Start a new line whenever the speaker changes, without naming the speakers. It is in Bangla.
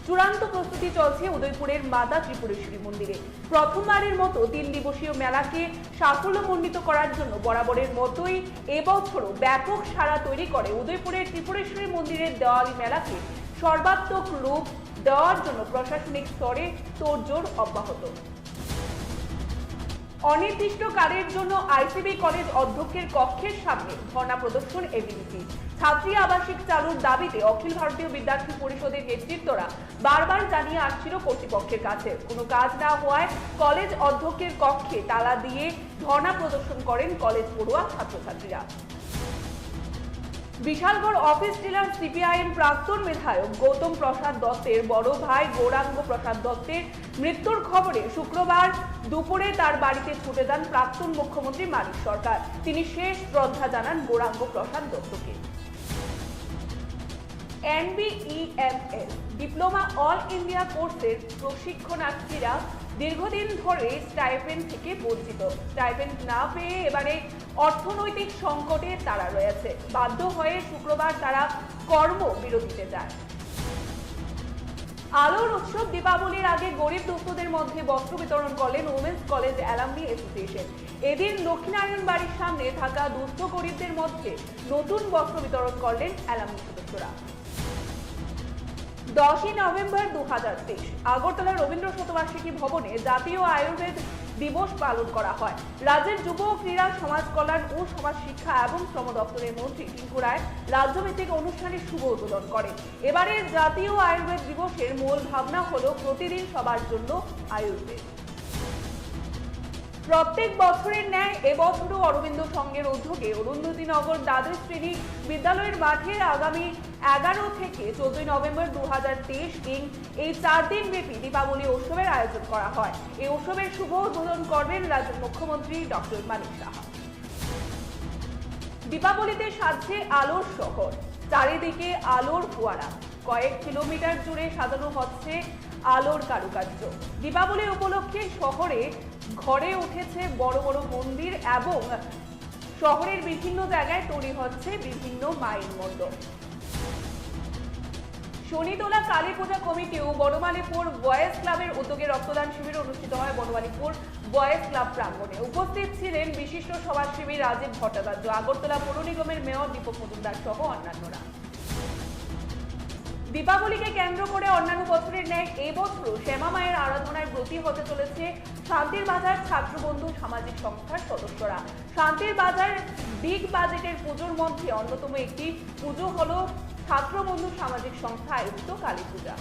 চূড়ান্ত প্রস্তুতি চলছে উদয়পুরের মাতা ত্রিপুরেশ্বরী মন্দিরে। প্রথমবারের মতো 3 দিবসীয় মেলাকে সাফল্যমণ্ডিত করার জন্য বরাবরের মতোই এবছরও ব্যাপক সাড়া তৈরি করে উদয়পুরের ত্রিপুরেশ্বরী মন্দিরের দেওয়ালি মেলাকে সর্বাত্মক রূপ দেওয়ার জন্য প্রশাসনিক স্তরে তোড়জোড় অব্যাহত। অনির্দিষ্টকালের জন্য আইসিবি কলেজ অধ্যক্ষের কক্ষের সামনে ধর্ণা প্রদর্শন এবিভিপি। ছাত্রী আবাসিক চালুর দাবিতে অখিল ভারতীয় বিদ্যার্থী পরিষদের নেতৃত্বরা বারবার জানিয়ে আসছিল কর্তৃপক্ষের কাছে। কোনো কাজ না হওয়ায় কলেজ অধ্যক্ষের কক্ষে তালা দিয়ে ধর্ণা প্রদর্শন করেন কলেজ পড়ুয়া ছাত্রছাত্রীরা। বিশালগড় অফিস ডিলার সিপিআইএম প্রাক্তন বিধায়ক গৌতম প্রসাদ দত্তের বড় ভাই গৌরাঙ্গ প্রসাদ দত্তের মৃত্যুর খবরে শুক্রবার দুপুরে তার বাড়িতে ছুটে যান প্রাক্তন মুখ্যমন্ত্রী মানিক সরকার। তিনি শেষ শ্রদ্ধা জানান গৌরাঙ্গ প্রসাদ দত্তকে। NBEMS ডিপ্লোমা অল ইন্ডিয়া কোর্সের প্রশিক্ষণার্থীরা দীর্ঘদিন ধরে স্টাইপেন্ড থেকে বঞ্চিত। স্টাইপেন্ড না পেয়ে এবারে অর্থনৈতিক সংকটে তারা রয়েছে। বাধ্য হয়ে শুক্রবার তারা কর্মবিরতিতে যায়। আলোর উৎসব দীপাবলির আগে গরিব দুঃস্থদের মধ্যে বস্ত্র বিতরণ করলেন উমেন্স কলেজ অ্যালামনি অ্যাসোসিয়েশন। এদিন দক্ষিণায়ন বাড়ির সামনে থাকা দুস্থ গরিবদের মধ্যে নতুন বস্ত্র বিতরণ করলেন অ্যালামনি সদস্যরা। 10 নভেম্বর 2023 আগরতলা রবীন্দ্র শতবার্ষিকী ভবনে জাতীয় আয়ুর্বেদ দিবস পালন করা হয়। রাজ্যের যুব ক্রীড়া সমাজ কল্যাণ ও সমাজ শিক্ষা এবং শ্রম দপ্তরের মন্ত্রী টিঙ্কু রায় রাজ্যভিত্তিক অনুষ্ঠানের শুভ উদ্বোধন করেন। এবারের জাতীয় আয়ুর্বেদ দিবসের মূল ভাবনা হলো প্রতিদিন সবার জন্য আয়ুর্বেদ। প্রত্যেক বছরের ন্যায় এবছরও অরবিন্দ সংঘের উদ্যোগে অরুন্ধতিনগর দ্বাদশ শ্রেণী বিদ্যালয়ের মাঠে আগামী 11 থেকে 14 নভেম্বর 2023 এই 4 দিন ব্যাপী দীপাবলি উৎসবের আয়োজন করা হয়। এই উৎসবের শুভ উদ্বোধন করবেন রাজ্যের মুখ্যমন্ত্রী ডক্টর মানিক সাহা। দীপাবলিতে সাজছে আলোর শহর, চারিদিকে আলোর ফোয়ারা, কয়েক কিলোমিটার জুড়ে সাজানো হচ্ছে আলোর কারুকার্য। দীপাবলি উপলক্ষে শহরে ঘরে উঠেছে বড় বড় মন্দির এবং শহরের বিভিন্ন জায়গায় তৈরি হচ্ছে বিভিন্ন মাইল মণ্ডপ। শনিতলা কালী পূজা কমিটি ও বনমালীপুর বয়েজ ক্লাবের উদ্যোগে রক্তদান শিবির অনুষ্ঠিত হয় বনমালীপুর বয়েজ ক্লাব প্রাঙ্গণে। উপস্থিত ছিলেন বিশিষ্ট সমাজসেবী রাজীব ভট্টাচার্য, আগরতলা পৌর নিগমের মেয়র দীপক মজুমদার সহ অন্যান্যরা। দীপাবলিকে কেন্দ্র করে অন্যান্য বছরের ন্যায় এই বছরও শ্যামা মায়ের আরাধনায় ব্রতী হতে চলেছে শান্তির বাজার ছাত্রবন্ধু সামাজিক সংস্থার সদস্যরা। শান্তির বাজার বিগ বাজেটের পুজোর মধ্যে অন্যতম একটি পুজো হলো ছাত্রবন্ধু সামাজিক সংস্থা আয়োজিত কালী পূজা।